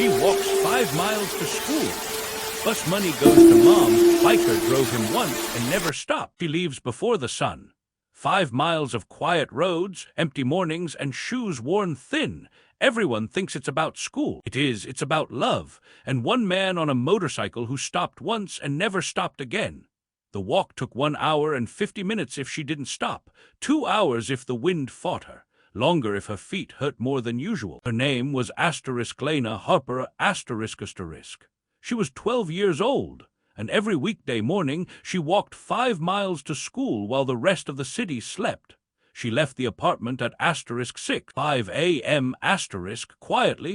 She walks 5 miles to school. Bus money goes to mom. Biker drove him once and never stopped. She leaves before the sun. 5 miles of quiet roads, empty mornings, and shoes worn thin. Everyone thinks it's about school. It is. It's about love. And one man on a motorcycle who stopped once and never stopped again. The walk took 1 hour and 50 minutes if she didn't stop. 2 hours if the wind fought her. Longer if her feet hurt more than usual. Her name was Lena Harper ***. She was 12 years old, and every weekday morning she walked 5 miles to school while the rest of the city slept. She left the apartment at *6:05 a.m.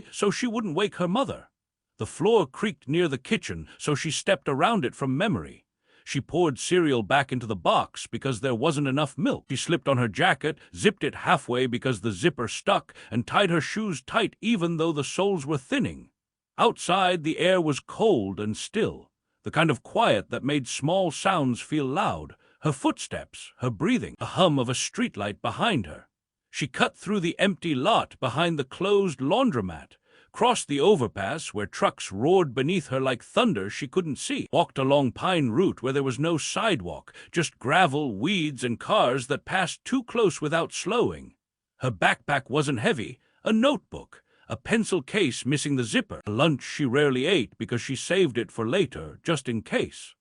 *, so she wouldn't wake her mother. The floor creaked near the kitchen, so she stepped around it from memory. She poured cereal back into the box because there wasn't enough milk. She slipped on her jacket, zipped it halfway because the zipper stuck, and tied her shoes tight even though the soles were thinning. Outside, the air was cold and still, the kind of quiet that made small sounds feel loud. Her footsteps, her breathing, the hum of a streetlight behind her. She cut through the empty lot behind the closed laundromat, crossed the overpass where trucks roared beneath her like thunder she couldn't see, walked along Pine Route where there was no sidewalk, just gravel, weeds, and cars that passed too close without slowing. Her backpack wasn't heavy, a notebook, a pencil case missing the zipper, a lunch she rarely ate because she saved it for later, just in case.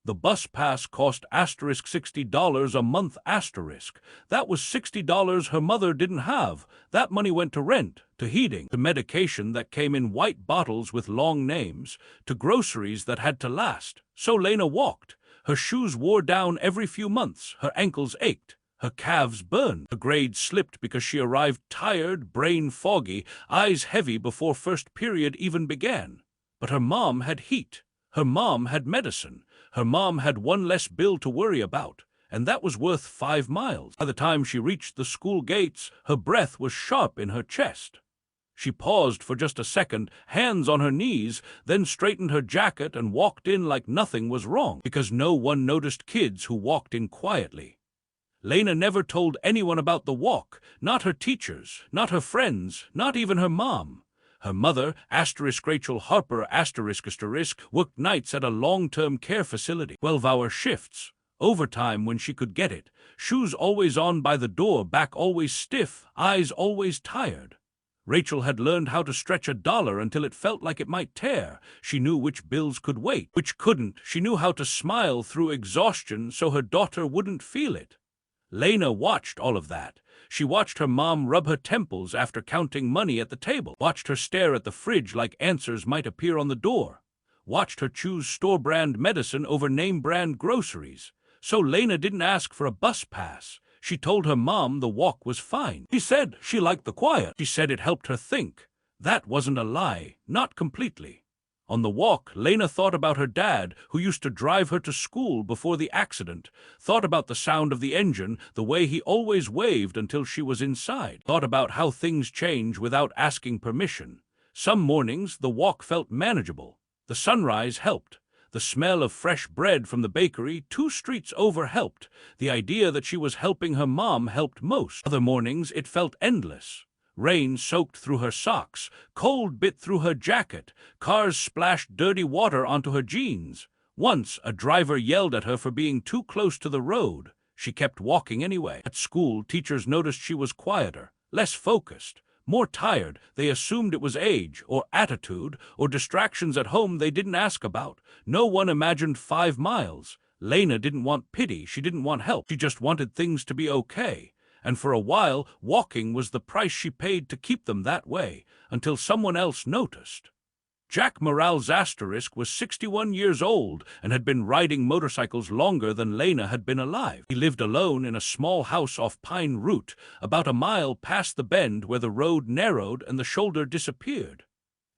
The bus pass cost $60 a month That was $60 her mother didn't have. That money went to rent, to heating, to medication that came in white bottles with long names, to groceries that had to last. So Lena walked. Her shoes wore down every few months, her ankles ached. Her calves burned. Her grades slipped because she arrived tired, brain foggy, eyes heavy before first period even began. But her mom had heat. Her mom had medicine. Her mom had one less bill to worry about, and that was worth 5 miles. By the time she reached the school gates, her breath was sharp in her chest. She paused for just a second, hands on her knees, then straightened her jacket and walked in like nothing was wrong, because no one noticed kids who walked in quietly. Lena never told anyone about the walk, not her teachers, not her friends, not even her mom. Her mother, Rachel Harper ***, worked nights at a long-term care facility, 12-hour shifts, overtime when she could get it, shoes always on by the door, back always stiff, eyes always tired. Rachel had learned how to stretch $1 until it felt like it might tear. She knew which bills could wait, which couldn't. She knew how to smile through exhaustion so her daughter wouldn't feel it. Lena watched all of that. She watched her mom rub her temples after counting money at the table, watched her stare at the fridge like answers might appear on the door, watched her choose store-brand medicine over name-brand groceries. So Lena didn't ask for a bus pass. She told her mom the walk was fine. She said she liked the quiet. She said it helped her think. That wasn't a lie, not completely. On the walk, Lena thought about her dad, who used to drive her to school before the accident, thought about the sound of the engine, the way he always waved until she was inside, thought about how things change without asking permission. Some mornings, the walk felt manageable. The sunrise helped. The smell of fresh bread from the bakery 2 streets over helped. The idea that she was helping her mom helped most. Other mornings, it felt endless. Rain soaked through her socks, cold bit through her jacket, cars splashed dirty water onto her jeans. Once, a driver yelled at her for being too close to the road. She kept walking anyway. At school, teachers noticed she was quieter, less focused, more tired. They assumed it was age, or attitude, or distractions at home they didn't ask about. No one imagined 5 miles. Lena didn't want pity, she didn't want help. She just wanted things to be okay. And for a while, walking was the price she paid to keep them that way, until someone else noticed. Jack Morales was 61 years old and had been riding motorcycles longer than Lena had been alive. He lived alone in a small house off Pine Route, about a mile past the bend where the road narrowed and the shoulder disappeared.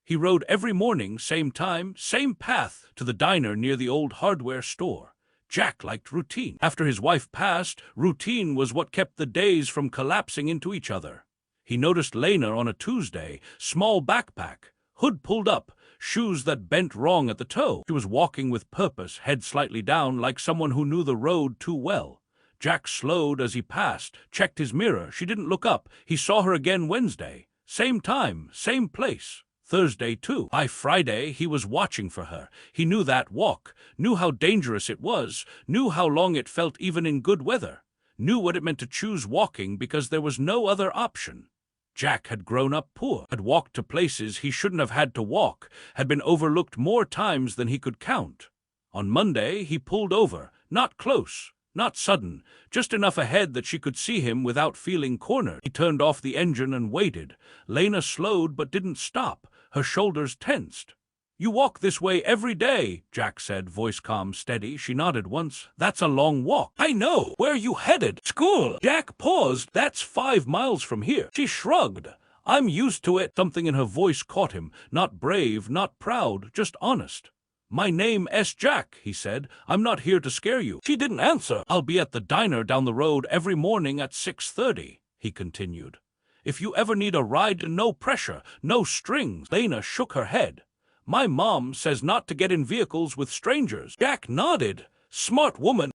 He rode every morning, same time, same path, to the diner near the old hardware store. Jack liked routine. After his wife passed, routine was what kept the days from collapsing into each other. He noticed Lena on a Tuesday, small backpack, hood pulled up, shoes that bent wrong at the toe. She was walking with purpose, head slightly down, like someone who knew the road too well. Jack slowed as he passed, checked his mirror. She didn't look up. He saw her again Wednesday. Same time, same place. Thursday too. By Friday, he was watching for her. He knew that walk, knew how dangerous it was, knew how long it felt even in good weather, knew what it meant to choose walking because there was no other option. Jack had grown up poor, had walked to places he shouldn't have had to walk, had been overlooked more times than he could count. On Monday, he pulled over, not close, not sudden, just enough ahead that she could see him without feeling cornered. He turned off the engine and waited. Lena slowed but didn't stop. Her shoulders tensed. "You walk this way every day," Jack said, voice calm, steady. She nodded once. "That's a long walk." "I know. Where are you headed?" "School." Jack paused. "That's 5 miles from here." She shrugged. "I'm used to it." Something in her voice caught him. Not brave, not proud, just honest. "My name's Jack," he said. "I'm not here to scare you." She didn't answer. "I'll be at the diner down the road every morning at 6:30, he continued. "If you ever need a ride, no pressure, no strings." Lena shook her head. "My mom says not to get in vehicles with strangers." Jack nodded. "Smart woman."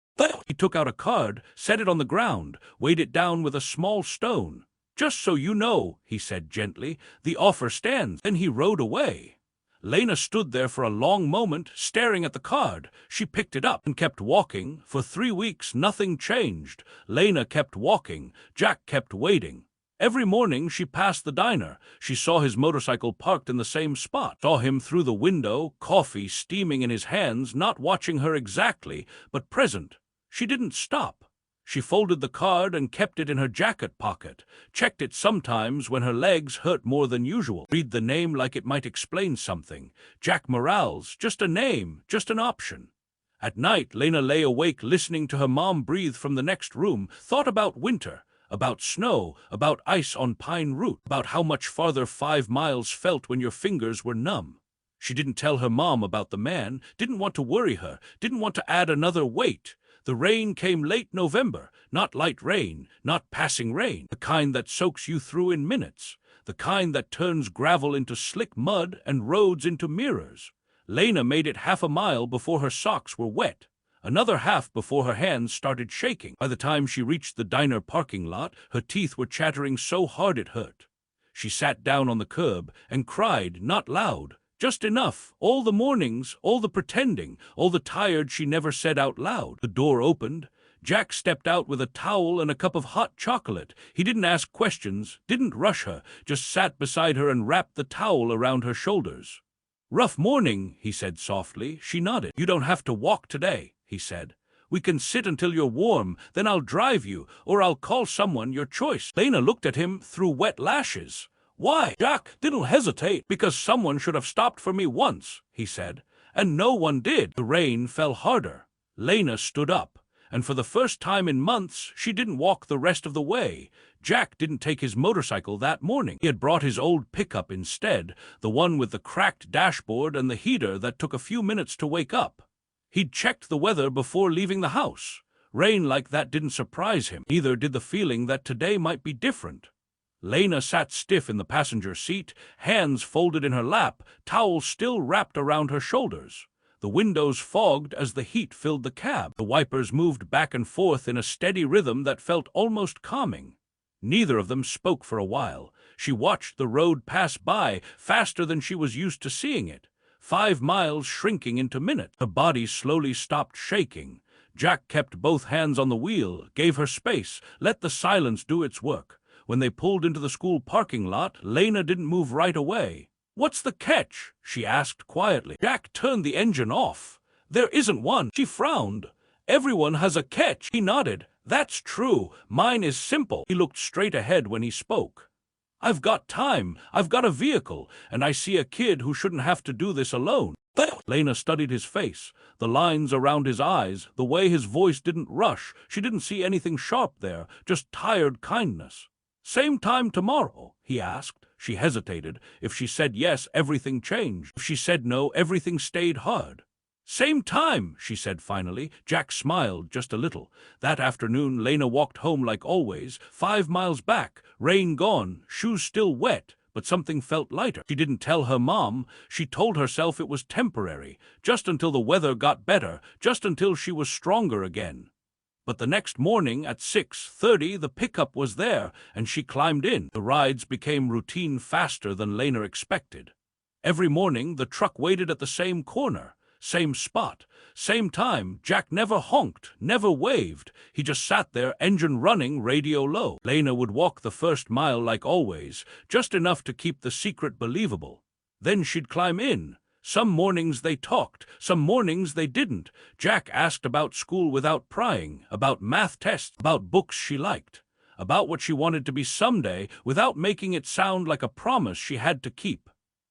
He took out a card, set it on the ground, weighed it down with a small stone. "Just so you know," he said gently, "the offer stands." Then he rode away. Lena stood there for a long moment, staring at the card. She picked it up and kept walking. For 3 weeks, nothing changed. Lena kept walking. Jack kept waiting. Every morning she passed the diner. She saw his motorcycle parked in the same spot, saw him through the window, coffee steaming in his hands, not watching her exactly, but present. She didn't stop. She folded the card and kept it in her jacket pocket, checked it sometimes when her legs hurt more than usual. Read the name like it might explain something. Jack Morales, just a name, just an option. At night, Lena lay awake listening to her mom breathe from the next room, thought about winter, about snow, about ice on pine root, about how much farther 5 miles felt when your fingers were numb. She didn't tell her mom about the man, didn't want to worry her, didn't want to add another weight. The rain came late November, not light rain, not passing rain, the kind that soaks you through in minutes, the kind that turns gravel into slick mud and roads into mirrors. Lena made it half a mile before her socks were wet, another half before her hands started shaking. By the time she reached the diner parking lot, her teeth were chattering so hard it hurt. She sat down on the curb and cried, not loud, just enough, all the mornings, all the pretending, all the tired she never said out loud. The door opened. Jack stepped out with a towel and a cup of hot chocolate. He didn't ask questions, didn't rush her, just sat beside her and wrapped the towel around her shoulders. "Rough morning," he said softly. She nodded. "You don't have to walk today," he said. "We can sit until you're warm, then I'll drive you, or I'll call someone, your choice." Lena looked at him through wet lashes. "Why?" Jack didn't hesitate. "Because someone should have stopped for me once," he said. "And no one did." The rain fell harder. Lena stood up, and for the first time in months, she didn't walk the rest of the way. Jack didn't take his motorcycle that morning. He had brought his old pickup instead, the one with the cracked dashboard and the heater that took a few minutes to wake up. He'd checked the weather before leaving the house. Rain like that didn't surprise him. Neither did the feeling that today might be different. Lena sat stiff in the passenger seat, hands folded in her lap, towel still wrapped around her shoulders. The windows fogged as the heat filled the cab. The wipers moved back and forth in a steady rhythm that felt almost calming. Neither of them spoke for a while. She watched the road pass by, faster than she was used to seeing it. 5 miles shrinking into minutes. Her body slowly stopped shaking. Jack kept both hands on the wheel, gave her space, let the silence do its work. When they pulled into the school parking lot, Lena didn't move right away. "What's the catch?" she asked quietly. Jack turned the engine off. "There isn't one." She frowned. "Everyone has a catch." He nodded. "That's true. Mine is simple." He looked straight ahead when he spoke. "I've got time. I've got a vehicle, and I see a kid who shouldn't have to do this alone." Lena studied his face, the lines around his eyes, the way his voice didn't rush. She didn't see anything sharp there, just tired kindness. "Same time tomorrow?" he asked. She hesitated. If she said yes, everything changed. If she said no, everything stayed hard. "Same time," she said finally. Jack smiled just a little. That afternoon, Lena walked home like always, 5 miles back, rain gone, shoes still wet, but something felt lighter. She didn't tell her mom. She told herself it was temporary, just until the weather got better, just until she was stronger again. But the next morning at 6:30, the pickup was there, and she climbed in. The rides became routine faster than Lena expected. Every morning, the truck waited at the same corner, same spot, same time. Jack never honked, never waved. He just sat there, engine running, radio low. Lena would walk the first mile like always, just enough to keep the secret believable. Then she'd climb in. Some mornings they talked, some mornings they didn't. Jack asked about school without prying, about math tests, about books she liked, about what she wanted to be someday without making it sound like a promise she had to keep.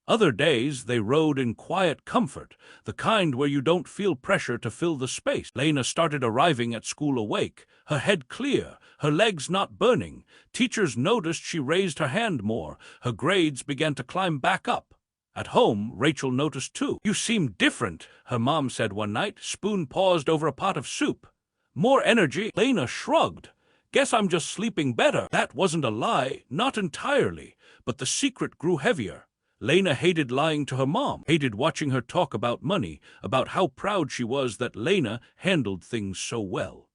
Other days they rode in quiet comfort, the kind where you don't feel pressure to fill the space. Lena started arriving at school awake, her head clear, her legs not burning. Teachers noticed she raised her hand more, her grades began to climb back up. At home, Rachel noticed too. "You seem different," her mom said one night. Spoon paused over a pot of soup. "More energy." Lena shrugged. "Guess I'm just sleeping better." That wasn't a lie, not entirely, but the secret grew heavier. Lena hated lying to her mom, hated watching her talk about money, about how proud she was that Lena handled things so well.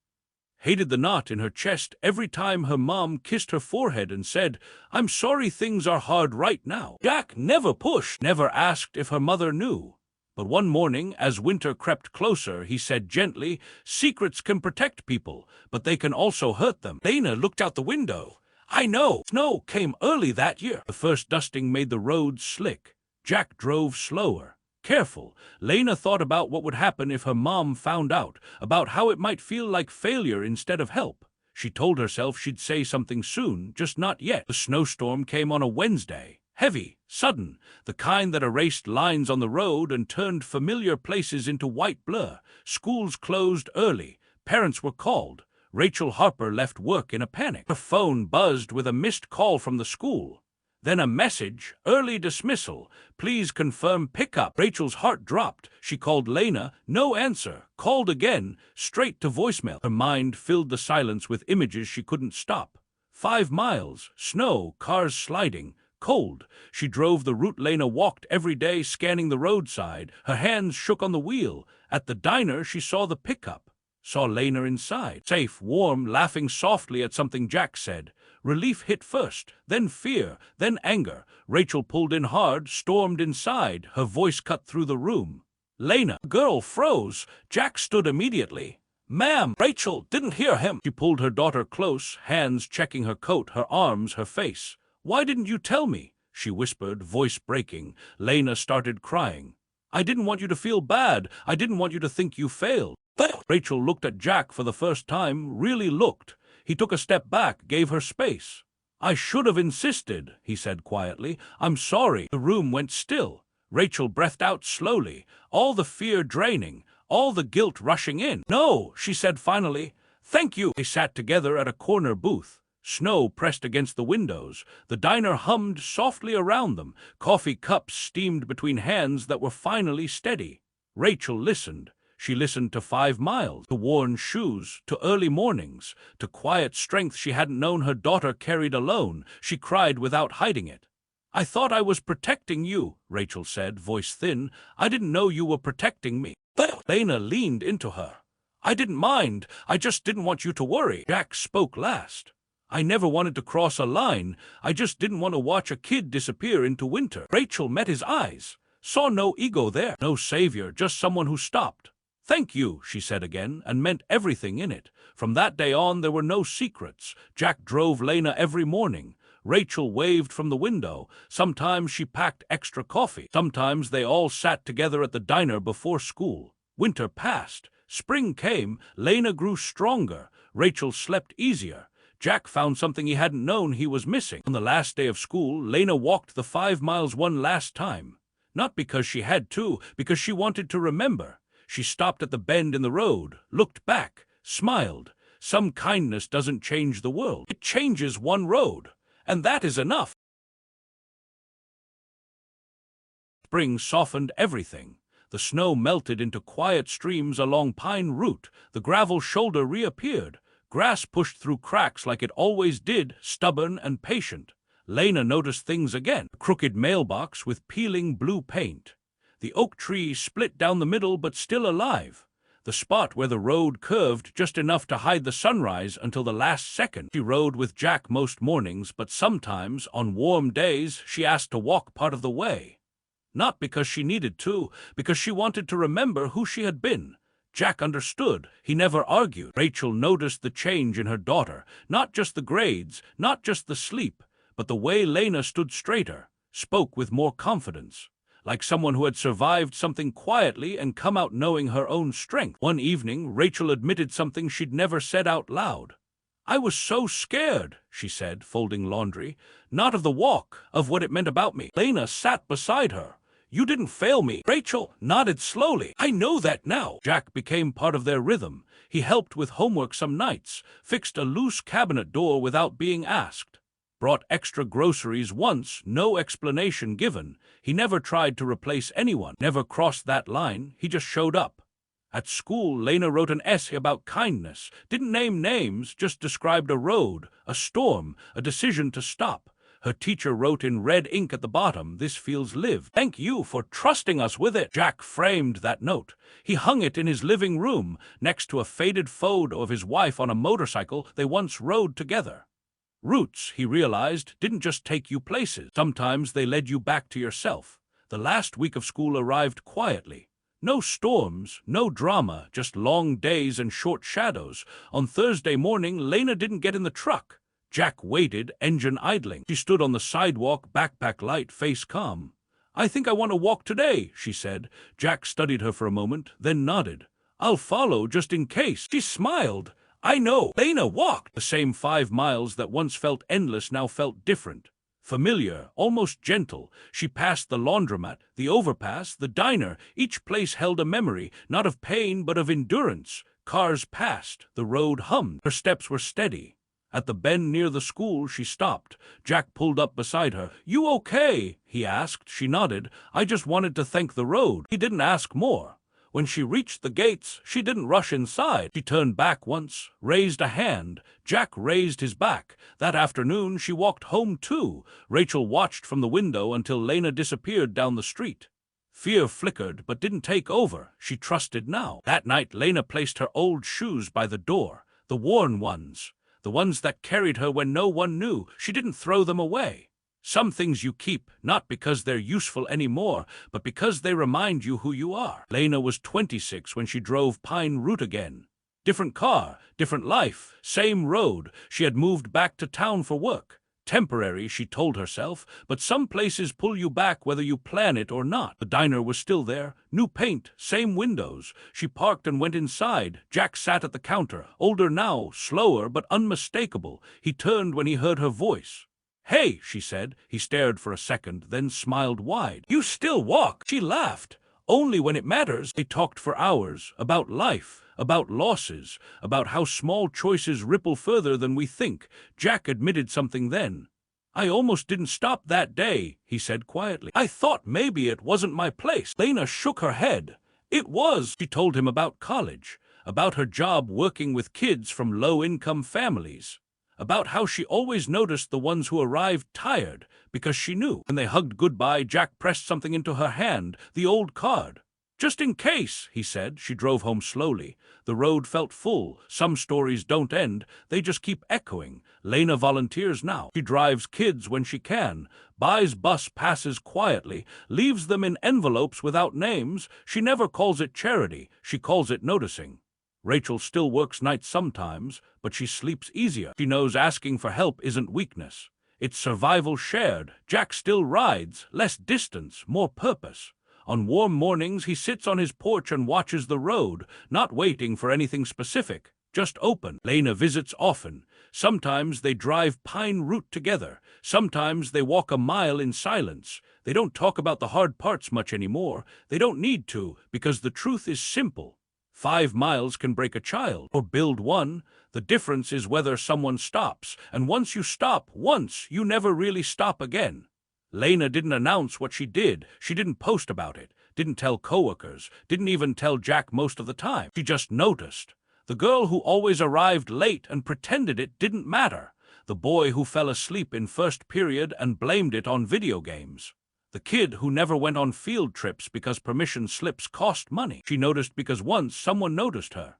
Hated the knot in her chest every time her mom kissed her forehead and said, "I'm sorry things are hard right now." Jack never pushed, never asked if her mother knew. But one morning, as winter crept closer, he said gently, "Secrets can protect people, but they can also hurt them." Lena looked out the window. "I know." Snow came early that year. The first dusting made the roads slick. Jack drove slower, careful. Lena thought about what would happen if her mom found out, about how it might feel like failure instead of help. She told herself she'd say something soon, just not yet. The snowstorm came on a Wednesday. Heavy, sudden, the kind that erased lines on the road and turned familiar places into white blur. Schools closed early. Parents were called. Rachel Harper left work in a panic. Her phone buzzed with a missed call from the school. Then a message, "Early dismissal. Please confirm pickup." Rachel's heart dropped. She called Lena. No answer. Called again, straight to voicemail. Her mind filled the silence with images she couldn't stop. 5 miles, snow, cars sliding, cold. She drove the route Lena walked every day, scanning the roadside. Her hands shook on the wheel. At the diner, she saw the pickup. Saw Lena inside, safe, warm, laughing softly at something Jack said. Relief hit first, then fear, then anger. Rachel pulled in hard, stormed inside, her voice cut through the room. "Lena!" The girl froze. Jack stood immediately. "Ma'am!" Rachel didn't hear him. She pulled her daughter close, hands checking her coat, her arms, her face. "Why didn't you tell me?" she whispered, voice breaking. Lena started crying. "I didn't want you to feel bad. I didn't want you to think you failed." Rachel looked at Jack for the first time, really looked. He took a step back, gave her space. "I should have insisted," he said quietly. "I'm sorry." The room went still. Rachel breathed out slowly, all the fear draining, all the guilt rushing in. "No," she said finally. "Thank you." They sat together at a corner booth. Snow pressed against the windows. The diner hummed softly around them. Coffee cups steamed between hands that were finally steady. Rachel listened. She listened to 5 miles, to worn shoes, to early mornings, to quiet strength she hadn't known her daughter carried alone. She cried without hiding it. "I thought I was protecting you," Rachel said, voice thin. "I didn't know you were protecting me." Lena leaned into her. "I didn't mind. I just didn't want you to worry." Jack spoke last. "I never wanted to cross a line. I just didn't want to watch a kid disappear into winter." Rachel met his eyes, saw no ego there, no savior, just someone who stopped. "Thank you," she said again, and meant everything in it. From that day on, there were no secrets. Jack drove Lena every morning. Rachel waved from the window. Sometimes she packed extra coffee. Sometimes they all sat together at the diner before school. Winter passed. Spring came. Lena grew stronger. Rachel slept easier. Jack found something he hadn't known he was missing. On the last day of school, Lena walked the 5 miles one last time. Not because she had to, because she wanted to remember. She stopped at the bend in the road, looked back, smiled. Some kindness doesn't change the world. It changes one road, and that is enough. Spring softened everything. The snow melted into quiet streams along Pine Route. The gravel shoulder reappeared. Grass pushed through cracks like it always did, stubborn and patient. Lena noticed things again. A crooked mailbox with peeling blue paint. The oak tree split down the middle but still alive. The spot where the road curved just enough to hide the sunrise until the last second. She rode with Jack most mornings, but sometimes, on warm days, she asked to walk part of the way. Not because she needed to, because she wanted to remember who she had been. Jack understood. He never argued. Rachel noticed the change in her daughter, not just the grades, not just the sleep, but the way Lena stood straighter, spoke with more confidence, like someone who had survived something quietly and come out knowing her own strength. One evening, Rachel admitted something she'd never said out loud. "I was so scared," she said, folding laundry. "Not of the walk, of what it meant about me." Lena sat beside her. "You didn't fail me." Rachel nodded slowly. "I know that now." Jack became part of their rhythm. He helped with homework some nights, fixed a loose cabinet door without being asked, brought extra groceries once, no explanation given. He never tried to replace anyone, never crossed that line. He just showed up. At school, Lena wrote an essay about kindness, didn't name names, just described a road, a storm, a decision to stop. Her teacher wrote in red ink at the bottom, "This feels lived. Thank you for trusting us with it." Jack framed that note. He hung it in his living room, next to a faded photo of his wife on a motorcycle they once rode together. Roots, he realized, didn't just take you places. Sometimes they led you back to yourself. The last week of school arrived quietly. No storms, no drama, just long days and short shadows. On Thursday morning, Lena didn't get in the truck. Jack waited, engine idling. She stood on the sidewalk, backpack light, face calm. "I think I want to walk today," she said. Jack studied her for a moment, then nodded. "I'll follow, just in case." She smiled. "I know." Lena walked. The same 5 miles that once felt endless now felt different. Familiar, almost gentle. She passed the laundromat, the overpass, the diner. Each place held a memory, not of pain but of endurance. Cars passed. The road hummed. Her steps were steady. At the bend near the school, she stopped. Jack pulled up beside her. "You okay?" he asked. She nodded. "I just wanted to thank the road." He didn't ask more. When she reached the gates, she didn't rush inside. She turned back once, raised a hand. Jack raised his back. That afternoon, she walked home too. Rachel watched from the window until Lena disappeared down the street. Fear flickered, but didn't take over. She trusted now. That night, Lena placed her old shoes by the door, the worn ones, the ones that carried her when no one knew. She didn't throw them away. Some things you keep, not because they're useful anymore, but because they remind you who you are. Lena was 26 when she drove Pine Route again. Different car, different life, same road. She had moved back to town for work. Temporary, she told herself, but some places pull you back whether you plan it or not. The diner was still there, new paint, same windows. She parked and went inside. Jack sat at the counter, older now, slower but unmistakable. He turned when he heard her voice. "Hey," she said. He stared for a second, then smiled wide. "You still walk." She laughed. "Only when it matters." They talked for hours, about life, about losses, about how small choices ripple further than we think. Jack admitted something then. "I almost didn't stop that day," he said quietly. "I thought maybe it wasn't my place." Lena shook her head. "It was." She told him about college, about her job working with kids from low-income families, about how she always noticed the ones who arrived tired, because she knew. When they hugged goodbye, Jack pressed something into her hand, the old card. "Just in case," he said. She drove home slowly. The road felt full. Some stories don't end, they just keep echoing. Lena volunteers now. She drives kids when she can, buys bus passes quietly, leaves them in envelopes without names. She never calls it charity, she calls it noticing. Rachel still works nights sometimes, but she sleeps easier. She knows asking for help isn't weakness. It's survival shared. Jack still rides, less distance, more purpose. On warm mornings, he sits on his porch and watches the road, not waiting for anything specific, just open. Lena visits often. Sometimes they drive Pine Route together. Sometimes they walk a mile in silence. They don't talk about the hard parts much anymore. They don't need to, because the truth is simple. 5 miles can break a child, or build one. The difference is whether someone stops, and once you stop once, you never really stop again. Lena didn't announce what she did. She didn't post about it, didn't tell coworkers, didn't even tell Jack most of the time. She just noticed. The girl who always arrived late and pretended it didn't matter. The boy who fell asleep in first period and blamed it on video games. The kid who never went on field trips because permission slips cost money. She noticed because once someone noticed her.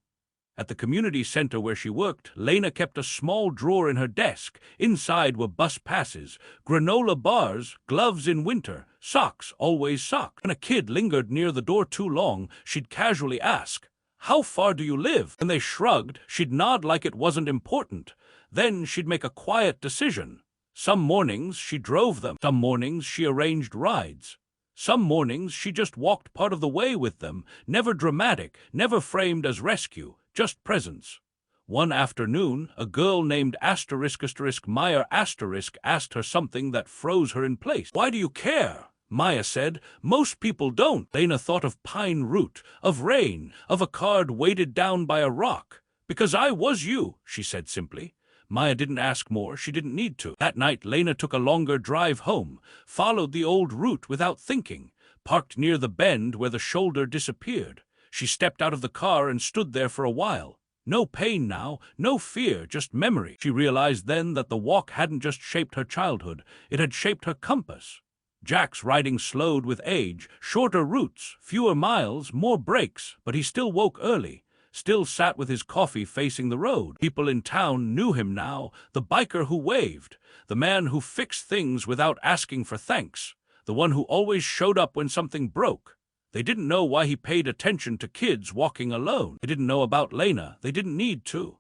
At the community center where she worked, Lena kept a small drawer in her desk. Inside were bus passes, granola bars, gloves in winter, socks, always socks. When a kid lingered near the door too long, she'd casually ask, "How far do you live?" When they shrugged, she'd nod like it wasn't important. Then she'd make a quiet decision. Some mornings she drove them. Some mornings she arranged rides. Some mornings she just walked part of the way with them, never dramatic, never framed as rescue, just presence. One afternoon, a girl named Meyer asked her something that froze her in place. "Why do you care?" Maya said. "Most people don't." Lena thought of pine root, of rain, of a card weighted down by a rock. "Because I was you," she said simply. Maya didn't ask more, she didn't need to. That night, Lena took a longer drive home, followed the old route without thinking, parked near the bend where the shoulder disappeared. She stepped out of the car and stood there for a while. No pain now, no fear, just memory. She realized then that the walk hadn't just shaped her childhood, it had shaped her compass. Jack's riding slowed with age, shorter routes, fewer miles, more breaks, but he still woke early. Still sat with his coffee facing the road. People in town knew him now, the biker who waved, the man who fixed things without asking for thanks, the one who always showed up when something broke. They didn't know why he paid attention to kids walking alone. They didn't know about Lena. They didn't need to.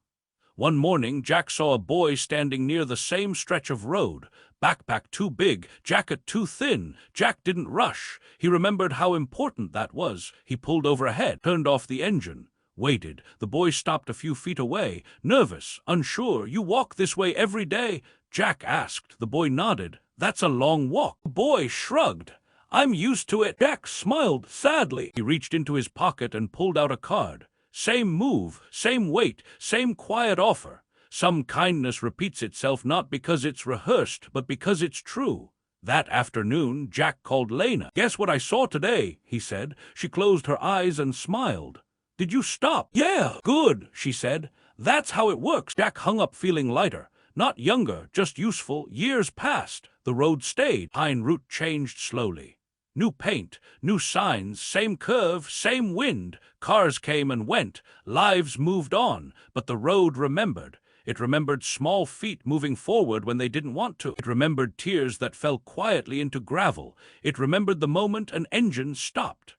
One morning, Jack saw a boy standing near the same stretch of road. Backpack too big, jacket too thin. Jack didn't rush. He remembered how important that was. He pulled over ahead, turned off the engine. Waited. The boy stopped a few feet away, nervous, unsure. "You walk this way every day?" Jack asked. The boy nodded. "That's a long walk." The boy shrugged. "I'm used to it." Jack smiled sadly. He reached into his pocket and pulled out a card. Same move, same weight, same quiet offer. Some kindness repeats itself not because it's rehearsed, but because it's true. That afternoon, Jack called Lena. "Guess what I saw today?" he said. She closed her eyes and smiled. "Did you stop?" "Yeah." "Good," she said. "That's how it works." Jack hung up feeling lighter. Not younger, just useful. Years passed. The road stayed. Pine route changed slowly. New paint, new signs, same curve, same wind. Cars came and went. Lives moved on. But the road remembered. It remembered small feet moving forward when they didn't want to. It remembered tears that fell quietly into gravel. It remembered the moment an engine stopped.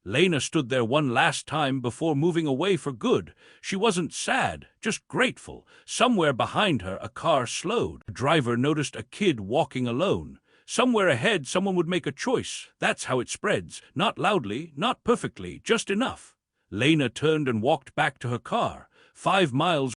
Lena stood there one last time before moving away for good. She wasn't sad, just grateful. Somewhere behind her, a car slowed. The driver noticed a kid walking alone. Somewhere ahead, someone would make a choice. That's how it spreads. Not loudly, not perfectly, just enough. Lena turned and walked back to her car. 5 miles